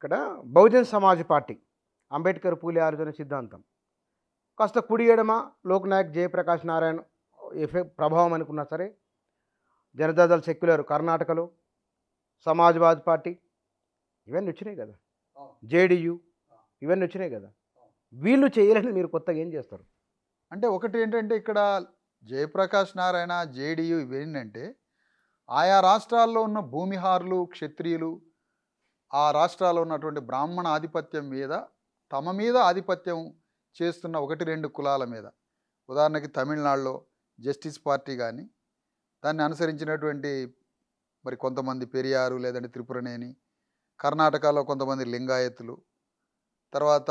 ఇక్కడ బహుజన్ సమాజ్ పార్టీ అంబేద్కర్ పూలే ఆలోచన సిద్ధాంతం కాస్త కుడి ఎడమ లోక్నాయక్ జయప్రకాష్ నారాయణ్ ప్రభావం అనుకున్నా సరే, జనతాదళ్ సెక్యులర్ కర్ణాటకలో, సమాజ్వాదీ పార్టీ ఇవన్నీ వచ్చినాయి కదా, జేడీయూ ఇవన్నీ వచ్చినాయి కదా. వీళ్ళు చేయలేని మీరు కొత్తగా ఏం చేస్తారు? అంటే ఒకటి ఏంటంటే ఇక్కడ జయప్రకాష్ నారాయణ, జేడీయూ ఇవేంటంటే ఆయా రాష్ట్రాల్లో ఉన్న భూమిహారులు, క్షత్రియులు, ఆ రాష్ట్రాల్లో ఉన్నటువంటి బ్రాహ్మణ ఆధిపత్యం మీద తమ మీద ఆధిపత్యం చేస్తున్న 1-2 కులాల మీద, ఉదాహరణకి తమిళనాడులో జస్టిస్ పార్టీ కానీ, దాన్ని అనుసరించినటువంటి మరి కొంతమంది పెరియారు లేదంటే త్రిపురనేని, కర్ణాటకలో కొంతమంది లింగాయతులు, తర్వాత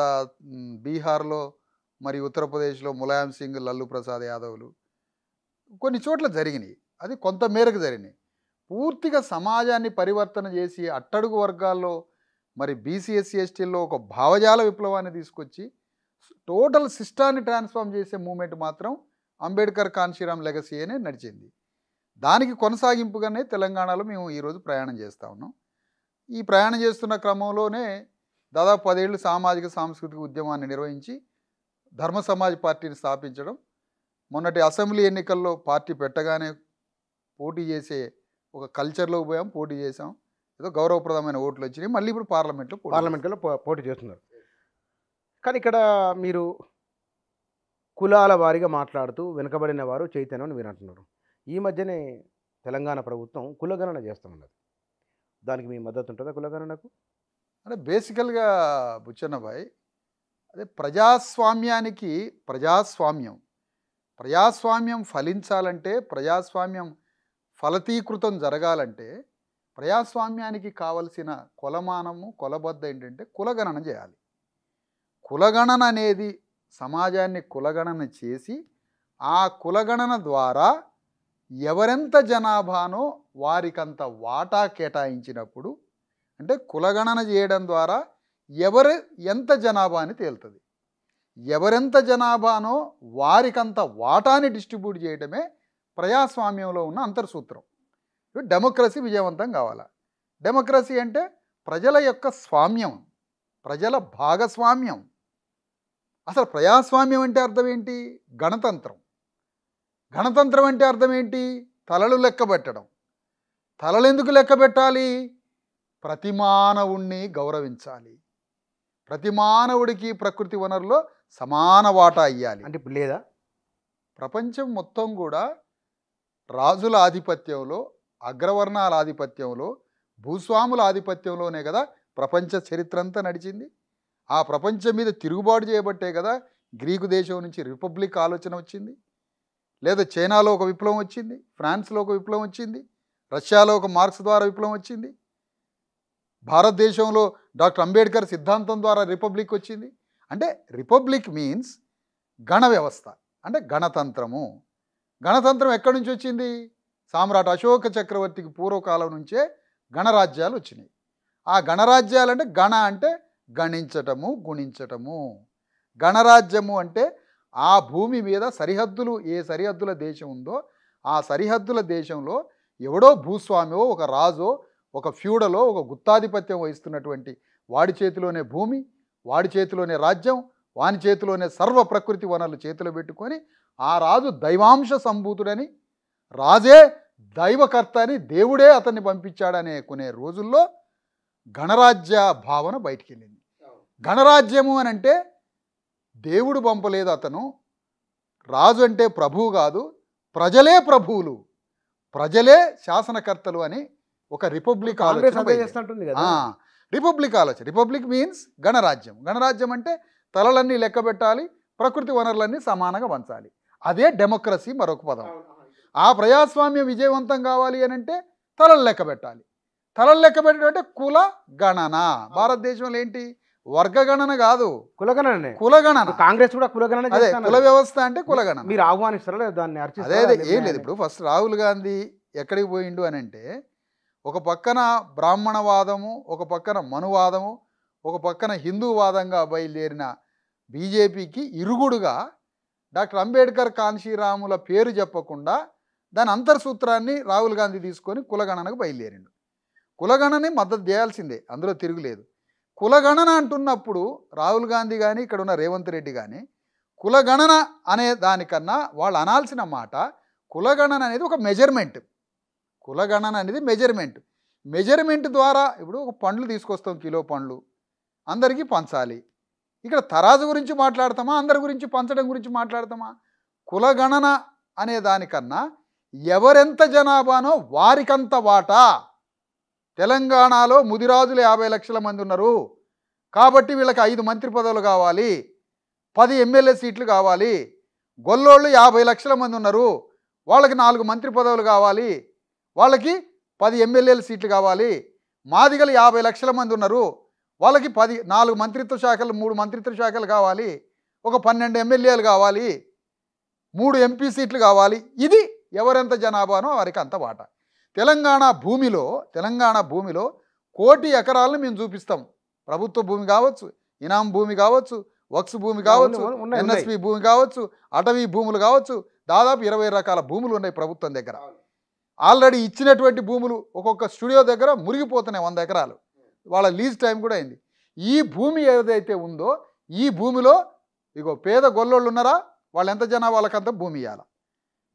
బీహార్లో మరి ఉత్తరప్రదేశ్లో ములాయం సింగ్, లల్లు ప్రసాద్ యాదవ్లు కొన్ని చోట్ల జరిగినాయి. అది కొంత మేరకు జరిగినాయి. పూర్తిగా సమాజాన్ని పరివర్తన చేసి అట్టడుగు వర్గాల్లో మరి బీసీ ఎస్సీ ఎస్టీల్లో ఒక భావజాల విప్లవాన్ని తీసుకొచ్చి టోటల్ సిస్టాన్ని ట్రాన్స్ఫార్మ్ చేసే మూమెంట్ మాత్రం అంబేద్కర్ కాన్షీరామ్ లెగసీ అనే నడిచింది. దానికి కొనసాగింపుగానే తెలంగాణలో మేము ఈరోజు ప్రయాణం చేస్తూ ఉన్నాం. ఈ ప్రయాణం చేస్తున్న క్రమంలోనే దాదాపు 10 ఏళ్ళు సామాజిక సాంస్కృతిక ఉద్యమాన్ని నిర్వహించి ధర్మ సమాజ్ పార్టీని స్థాపించడం, మొన్నటి అసెంబ్లీ ఎన్నికల్లో పార్టీ పెట్టగానే పోటీ చేసే ఒక కల్చర్లోకి పోయాం, పోటీ చేసాం, ఏదో గౌరవప్రదమైన ఓట్లు వచ్చినాయి. మళ్ళీ ఇప్పుడు పార్లమెంట్లో పోటీ చేస్తున్నారు. కానీ ఇక్కడ మీరు కులాల వారీగా మాట్లాడుతూ వెనుకబడిన వారు చైతన్యం అని మీరు అంటున్నారు. ఈ మధ్యనే తెలంగాణ ప్రభుత్వం కులగణన చేస్తున్నది. దానికి మీ మద్దతు ఉంటుందా? కులగణనకు అంటే బేసికల్గా బుచ్చన్నభాయ్, అదే ప్రజాస్వామ్యం ఫలించాలంటే, ప్రజాస్వామ్యం ఫలతీకృతం జరగాలంటే ప్రజాస్వామ్యానికి కావలసిన కొలమానము, కొలబద్ద ఏంటంటే కులగణన చేయాలి. కులగణన అనేది సమాజాన్ని కులగణన చేసి ఆ కులగణన ద్వారా ఎవరెంత జనాభానో వారికంత వాటా కేటాయించినప్పుడు, అంటే కులగణన చేయడం ద్వారా ఎంత జనాభా అని తేలుతుంది. ఎవరెంత జనాభానో వారికంత వాటాని డిస్ట్రిబ్యూట్ చేయడమే ప్రజాస్వామ్యంలో ఉన్న అంతర్సూత్రం. డెమోక్రసీ విజయవంతం కావాలా. డెమోక్రసీ అంటే ప్రజల యొక్క స్వామ్యం, ప్రజల భాగస్వామ్యం. అసలు ప్రజాస్వామ్యం అంటే అర్థం ఏంటి? గణతంత్రం. గణతంత్రం అంటే అర్థం ఏంటి? తలలు లెక్క పెట్టడం. తలలు ఎందుకు లెక్క పెట్టాలి? ప్రతి మానవుణ్ణి గౌరవించాలి. ప్రతి మానవుడికి ప్రకృతి వనరులో సమాన వాటా ఇవ్వాలి. అంటే ఇప్పుడు లేదా? ప్రపంచం మొత్తం కూడా రాజుల ఆధిపత్యంలో, అగ్రవర్ణాల ఆధిపత్యంలో, భూస్వాముల ఆధిపత్యంలోనే కదా ప్రపంచ చరిత్ర అంతా నడిచింది. ఆ ప్రపంచం మీద తిరుగుబాటు చేయబట్టే కదా గ్రీకు దేశం నుంచి రిపబ్లిక్ ఆలోచన వచ్చింది, లేదా చైనాలో ఒక విప్లవం వచ్చింది, ఫ్రాన్స్లో ఒక విప్లవం వచ్చింది, రష్యాలో ఒక మార్క్స్ ద్వారా విప్లవం వచ్చింది, భారతదేశంలో డాక్టర్ అంబేద్కర్ సిద్ధాంతం ద్వారా రిపబ్లిక్ వచ్చింది. అంటే రిపబ్లిక్ మీన్స్ గణ వ్యవస్థ, అంటే గణతంత్రము. గణతంత్రం ఎక్కడి నుంచి వచ్చింది? సామ్రాట్ అశోక చక్రవర్తికి పూర్వకాలం నుంచే గణరాజ్యాలు వచ్చినాయి. ఆ గణరాజ్యాలు అంటే గణ అంటే గణించటము, గుణించటము. గణరాజ్యము అంటే ఆ భూమి మీద సరిహద్దులు, ఏ సరిహద్దుల దేశం ఉందో ఆ సరిహద్దుల దేశంలో ఎవడో భూస్వామియో, ఒక రాజో, ఒక ఫ్యూడలో, ఒక గుత్తాధిపత్యం వహిస్తున్నటువంటి వాడి చేతిలోనే భూమి, వాడి చేతిలోనే రాజ్యం, వాని చేతిలోనే సర్వ ప్రకృతి వనరులు చేతిలో పెట్టుకొని ఆ రాజు దైవాంశ సంభూతుడని, రాజే దైవకర్త అని, దేవుడే అతన్ని పంపించాడనే కొనే రోజుల్లో గణరాజ్య భావన బయటికి వెళ్ళింది. గణరాజ్యము అని అంటే దేవుడు పంపలేదు, అతను రాజు అంటే ప్రభువు కాదు, ప్రజలే ప్రభువులు, ప్రజలే శాసనకర్తలు అని ఒక రిపబ్లిక్ ఆలోచన. రిపబ్లిక్ ఆలోచన. Republic means గణరాజ్యం. గణరాజ్యం అంటే తలలన్నీ లెక్క పెట్టాలి, ప్రకృతి వనరులన్నీ సమానంగా పంచాలి. అదే డెమోక్రసీ మరొక పదం. ఆ ప్రజాస్వామ్యం విజయవంతం కావాలి అని అంటే తలలు లెక్క పెట్టాలి. తలలు లెక్క పెట్టడం అంటే కుల గణన. భారతదేశంలో ఏంటి? వర్గగణన కాదు, కులగణన. కులగణన. కాంగ్రెస్ కూడా కులగణన. అదే కుల వ్యవస్థ అంటే కులగణన. మీరు ఆహ్వానిస్తారా దాన్ని? అదే ఏం లేదు. ఇప్పుడు ఫస్ట్ రాహుల్ గాంధీ ఎక్కడికి పోయిండు అని అంటే, ఒక పక్కన బ్రాహ్మణవాదము, ఒక పక్కన మనువాదము, ఒక పక్కన హిందూవాదంగా బయలుదేరిన బీజేపీకి ఇరుగుడుగా డాక్టర్ అంబేద్కర్ కాన్షీరాముల పేరు చెప్పకుండా దాని అంతర్సూత్రాన్ని రాహుల్ గాంధీ తీసుకొని కులగణనకు బయలుదేరిండు. కులగణని మద్దతు చేయాల్సిందే, అందులో తిరుగులేదు. కులగణన అంటున్నప్పుడు రాహుల్ గాంధీ కానీ ఇక్కడ ఉన్న రేవంత్ రెడ్డి కానీ కులగణన అనే దానికన్నా వాళ్ళు అనాల్సిన మాట కులగణన అనేది ఒక మెజర్మెంట్. కులగణన అనేది మెజర్మెంట్ ద్వారా ఇప్పుడు ఒక పండ్లు తీసుకొస్తాం, కిలో పండ్లు అందరికీ పంచాలి. ఇక్కడ తరాజు గురించి మాట్లాడతామా, అందరి గురించి పంచడం గురించి మాట్లాడతామా? కులగణన అనే దానికన్నా ఎవరెంత జనాభానో వారికంత వాటా. తెలంగాణలో ముదిరాజులు 50 లక్షల మంది ఉన్నారు కాబట్టి వీళ్ళకి 5 మంత్రి పదవులు కావాలి, 10 ఎమ్మెల్యే సీట్లు కావాలి. గొల్లోళ్ళు 50 లక్షల మంది ఉన్నారు, వాళ్ళకి 4 మంత్రి పదవులు కావాలి, వాళ్ళకి 10 ఎమ్మెల్యేల సీట్లు కావాలి. మాదిగలు 50 లక్షల మంది ఉన్నారు, వాళ్ళకి 4 మంత్రిత్వ శాఖలు 3 మంత్రిత్వ శాఖలు కావాలి, ఒక 12 ఎమ్మెల్యేలు కావాలి, 3 ఎంపీ సీట్లు కావాలి. ఇది ఎవరెంత జనాభానో వారికి అంత వాటా. తెలంగాణ భూమిలో 1 కోటి ఎకరాలను మేము చూపిస్తాం. ప్రభుత్వ భూమి కావచ్చు, ఇనాం భూమి కావచ్చు, వక్స్ భూమి కావచ్చు, ఎన్ఎస్పి భూమి కావచ్చు, అటవీ భూములు కావచ్చు, దాదాపు 20 రకాల భూములు ఉన్నాయి ప్రభుత్వం దగ్గర. ఆల్రెడీ ఇచ్చినటువంటి భూములు ఒక్కొక్క స్టూడియో దగ్గర మురిగిపోతున్నాయి, 100 ఎకరాలు. వాళ్ళ లీజ్ టైం కూడా అయింది. ఈ భూమి ఏదైతే ఉందో ఈ భూమిలో ఇగో పేద గొల్లోళ్ళు ఉన్నారా, వాళ్ళు ఎంత జనాభా వాళ్ళకంత భూమి ఇవ్వాలి.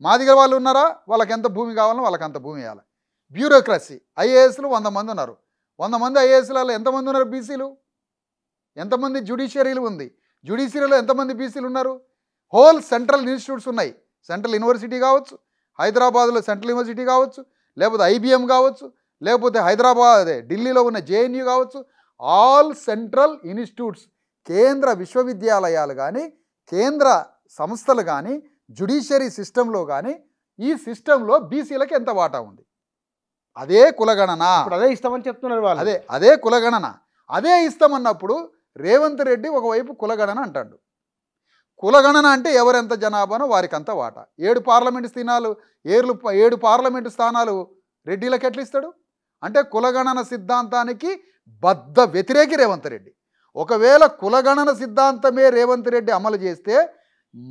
మాదిగ వాళ్ళు ఉన్నారా, వాళ్ళకి ఎంత భూమి కావాలో వాళ్ళకంత భూమి ఇవ్వాలి. బ్యూరోక్రసీ ఐఏఎస్లు 100 మంది ఉన్నారు. 100 మంది ఐఏఎస్లలో ఎంతమంది ఉన్నారు బీసీలు? ఎంతమంది జ్యుడిషియరీలు ఉంది? జ్యుడిషియరీలో ఎంతమంది బీసీలు ఉన్నారు? హోల్ సెంట్రల్ ఇన్స్టిట్యూట్స్ ఉన్నాయి. సెంట్రల్ యూనివర్సిటీ కావచ్చు, హైదరాబాద్లో సెంట్రల్ యూనివర్సిటీ కావచ్చు, లేకపోతే ఐబిఎం కావచ్చు, లేకపోతే ఢిల్లీలో ఉన్న జేఎన్యూ కావచ్చు. ఆల్ సెంట్రల్ ఇన్స్టిట్యూట్స్, కేంద్ర విశ్వవిద్యాలయాలు కానీ కేంద్ర సంస్థలు కానీ జ్యుడిషియరీ సిస్టంలో కానీ ఈ సిస్టంలో బీసీలకు ఎంత వాటా ఉంది? అదే కులగణన. అదే ఇస్తామని చెప్తున్నారు వాళ్ళు. అదే కులగణన. అదే ఇస్తామన్నప్పుడు రేవంత్ రెడ్డి ఒకవైపు కులగణన అంటాడు. కులగణన అంటే ఎవరెంత జనాభానో వారికి అంత వాటా. 7 పార్లమెంటు స్థానాలు 7 పార్లమెంటు స్థానాలు రెడ్డిలకు ఎట్లా ఇస్తాడు? అంటే కులగణన సిద్ధాంతానికి బద్ధ వ్యతిరేకి రేవంత్ రెడ్డి. ఒకవేళ కులగణన సిద్ధాంతమే రేవంత్ రెడ్డి అమలు చేస్తే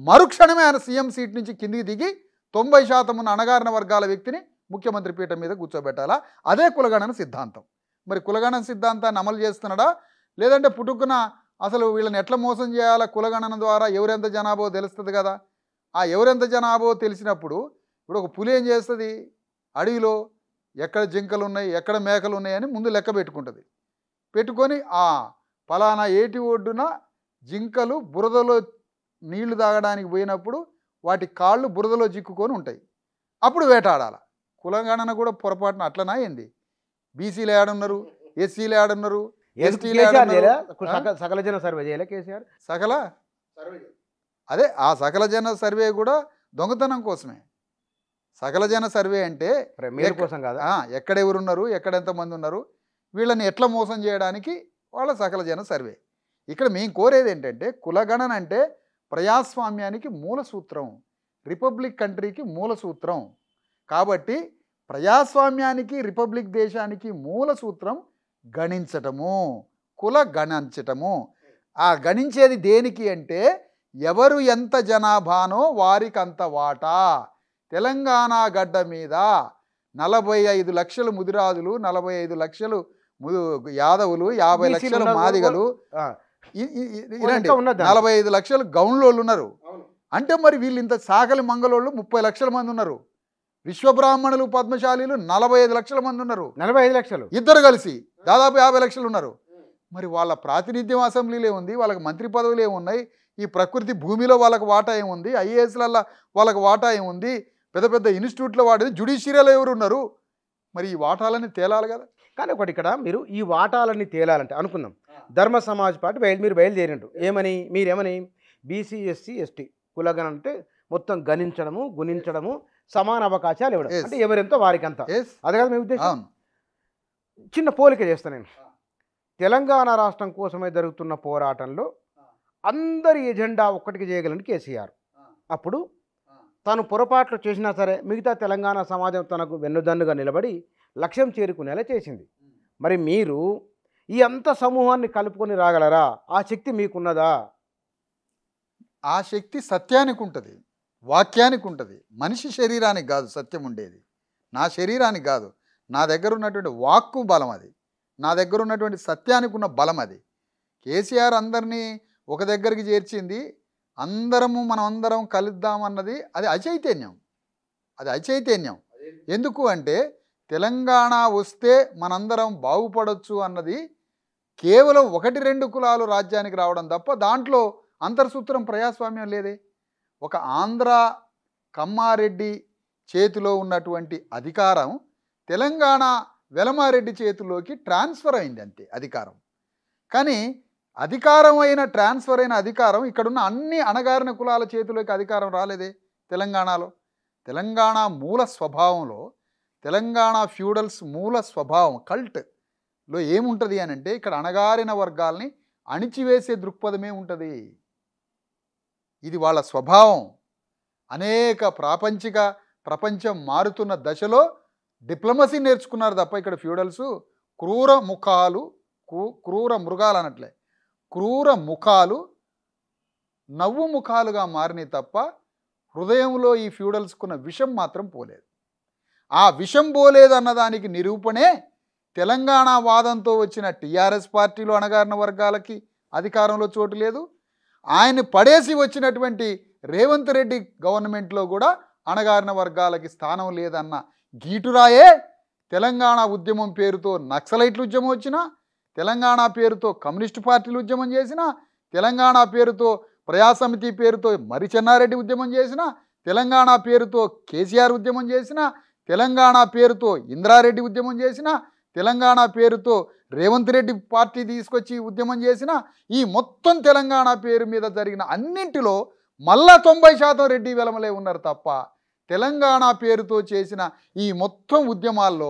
మరుక్షణమే ఆయన సీఎం సీట్ నుంచి కిందికి దిగి 90% ఉన్న అణగారిన వర్గాల వ్యక్తిని ముఖ్యమంత్రి పీఠం మీద కూర్చోబెట్టాలా. అదే కులగణన సిద్ధాంతం. మరి కులగణన సిద్ధాంతాన్ని అమలు చేస్తున్నాడా, లేదంటే పుట్టుకున్న అసలు వీళ్ళని ఎట్లా మోసం చేయాలా? కులగణన ద్వారా ఎవరెంత జనాభో తెలుస్తుంది కదా. ఆ ఎవరెంత జనాభో తెలిసినప్పుడు ఇప్పుడు ఒక పులి ఏం చేస్తుంది, అడవిలో ఎక్కడ జింకలు ఉన్నాయి, ఎక్కడ మేకలు ఉన్నాయని ముందు లెక్క పెట్టుకుంటుంది. పెట్టుకొని పలానా ఏటి ఒడ్డున జింకలు బురదలో నీళ్లు తాగడానికి పోయినప్పుడు వాటి కాళ్ళు బురదలో చిక్కుకొని ఉంటాయి, అప్పుడు వేటాడాల. కులగణన కూడా పొరపాటున అట్లనా ఏంది? బీసీలు ఏడున్నారు, ఎస్సీలు ఏడున్నారు, ఎస్టీలు సకల జన సర్వే చేయలే కేసీఆర్? సకల జన సర్వే కూడా దొంగతనం కోసమే. సకల జన సర్వే అంటే కోసం కాదా? ఎక్కడ ఎవరున్నారు, ఎక్కడ ఎంతమంది ఉన్నారు, వీళ్ళని ఎట్లా మోసం చేయడానికి వాళ్ళ సకల జన సర్వే. ఇక్కడ మేము కోరేది ఏంటంటే కులగణన అంటే ప్రజాస్వామ్యానికి మూల సూత్రం, రిపబ్లిక్ కంట్రీకి మూల సూత్రం. కాబట్టి ప్రజాస్వామ్యానికి రిపబ్లిక్ దేశానికి మూల సూత్రం గణించటము, కుల గణించటము. ఆ గణించేది దేనికి అంటే ఎవరు ఎంత జనాభానో వారికి అంత వాటా. తెలంగాణ గడ్డ మీద 45 లక్షలు ముదిరాజులు, 45 లక్షలు యాదవులు, 50 లక్షలు మాదిగలు, 45 లక్షలు గౌన్లోళ్ళు ఉన్నారు. అంటే మరి వీళ్ళు ఇంత సాకలి మంగళోళ్ళు 30 లక్షల మంది ఉన్నారు. విశ్వబ్రాహ్మణులు పద్మశాలీలు 45 లక్షల మంది ఉన్నారు. 45 లక్షలు ఇద్దరు కలిసి దాదాపు 50 లక్షలు ఉన్నారు. మరి వాళ్ళ ప్రాతినిధ్యం అసెంబ్లీలో ఉంది, వాళ్ళకి మంత్రి పదవులు ఏమున్నాయి, ఈ ప్రకృతి భూమిలో వాళ్ళకి వాటా ఏముంది, ఐఏఎస్లలో వాళ్ళకి వాటా ఏముంది, పెద్ద పెద్ద ఇన్స్టిట్యూట్లో వాడేది, జ్యుడిషియరీలో ఎవరు ఉన్నారు? మరి ఈ వాటాలన్నీ తేలాలి కదా. కానీ ఒకటి ఇక్కడ మీరు ఈ వాటాలన్నీ తేలాలంటే అనుకుందాం, ధర్మ సమాజ్ పార్టీ మీరు బయలుదేరిండు మీరేమని బీసీ ఎస్సీ ఎస్టీ కులగణన అంటే మొత్తం గణించడము గుణించడము సమాన అవకాశాలు ఇవ్వడం, అంటే ఎవరెంతో వారికి అంత. అదే కదా మీ ఉద్దేశం. చిన్న పోలిక చేస్తాను నేను. తెలంగాణ రాష్ట్రం కోసమే జరుగుతున్న పోరాటంలో అందరి ఎజెండా ఒక్కటికి చేయగలని కేసీఆర్. అప్పుడు తను పొరపాట్లు చేసినా సరే మిగతా తెలంగాణ సమాజం తనకు వెన్నుదన్నుగా నిలబడి లక్ష్యం చేరుకునేలా చేసింది. మరి మీరు ఈ అంత సమూహాన్ని కలుపుకొని రాగలరా? ఆ శక్తి మీకున్నదా? ఆ శక్తి సత్యానికి ఉంటుంది, వాక్యానికి ఉంటుంది. మనిషి శరీరానికి కాదు సత్యం ఉండేది, నా శరీరానికి కాదు. నా దగ్గర ఉన్నటువంటి వాక్కు బలం అది. నా దగ్గర ఉన్నటువంటి సత్యానికి ఉన్న బలం అది. కేసీఆర్ అందరినీ ఒక దగ్గరికి చేర్చింది, మనం అందరం కలుద్దామన్నది అది అచైతన్యం. అది అచైతన్యం. ఎందుకు అంటే తెలంగాణ వస్తే మనందరం బాగుపడొచ్చు అన్నది కేవలం 1-2 కులాలు రాజ్యానికి రావడం తప్ప దాంట్లో అంతర్సూత్రం ప్రజాస్వామ్యం లేదే. ఒక ఆంధ్ర కమ్మారెడ్డి చేతిలో ఉన్నటువంటి అధికారం తెలంగాణ వెలమారెడ్డి చేతిలోకి ట్రాన్స్ఫర్ అయింది అంతే అధికారం. కానీ ట్రాన్స్ఫర్ అయిన అధికారం ఇక్కడున్న అన్ని అణగారిన కులాల చేతిలోకి అధికారం రాలేదే తెలంగాణలో. తెలంగాణ మూల స్వభావంలో, తెలంగాణ ఫ్యూడల్స్ మూల స్వభావం కల్ట్లో ఏముంటుంది అని అంటే ఇక్కడ అణగారిన వర్గాల్ని అణిచివేసే దృక్పథమే ఉంటుంది. ఇది వాళ్ళ స్వభావం. అనేక ప్రపంచం మారుతున్న దశలో డిప్లొమసీ నేర్చుకున్నారు తప్ప ఇక్కడ ఫ్యూడల్స్ క్రూర మృగాలు అనట్లే, క్రూర ముఖాలు నవ్వు ముఖాలుగా మారినాయి తప్ప హృదయంలో ఈ ఫ్యూడల్స్కున్న విషం మాత్రం పోలేదు. ఆ విషం పోలేదు అన్నదానికి నిరూపణే తెలంగాణ వాదంతో వచ్చిన టీఆర్ఎస్ పార్టీలో అణగారిన వర్గాలకి అధికారంలో చోటు లేదు. ఆయన్ని పడేసి వచ్చినటువంటి రేవంత్ రెడ్డి గవర్నమెంట్లో కూడా అణగారిన వర్గాలకి స్థానం లేదన్న గీటురాయే తెలంగాణ ఉద్యమం పేరుతో నక్సలైట్ల ఉద్యమం వచ్చినా, తెలంగాణ పేరుతో కమ్యూనిస్టు పార్టీలు ఉద్యమం చేసినా, తెలంగాణ పేరుతో ప్రజాసమితి పేరుతో మరి చెన్నారెడ్డి ఉద్యమం చేసినా, తెలంగాణ పేరుతో కేసీఆర్ ఉద్యమం చేసినా, తెలంగాణ పేరుతో ఇంద్రారెడ్డి ఉద్యమం చేసినా, తెలంగాణ పేరుతో రేవంత్ రెడ్డి పార్టీ తీసుకొచ్చి ఉద్యమం చేసినా, ఈ మొత్తం తెలంగాణ పేరు మీద జరిగిన అన్నింటిలో మళ్ళా 90% రెడ్డి వెలమలే ఉన్నారు తప్ప తెలంగాణ పేరుతో చేసిన ఈ మొత్తం ఉద్యమాల్లో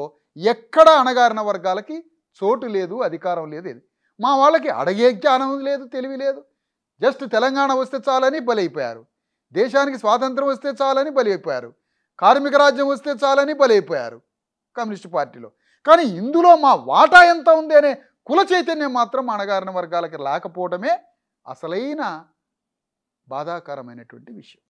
ఎక్కడ అణగారిన వర్గాలకి చోటు లేదు, అధికారం లేదు. మా వాళ్ళకి అడిగే జ్ఞానం లేదు, తెలివి లేదు. జస్ట్ తెలంగాణ వస్తే చాలని బలైపోయారు, దేశానికి స్వాతంత్రం వస్తే చాలని బలైపోయారు, కార్మిక రాజ్యం వస్తే చాలని బలైపోయారు కమ్యూనిస్టు పార్టీలో. కానీ ఇందులో మా వాటా ఎంత ఉంది అనే కుల చైతన్యం మాత్రం అణగారిన వర్గాలకి లేకపోవడమే అసలైన బాధాకరమైనటువంటి విషయం.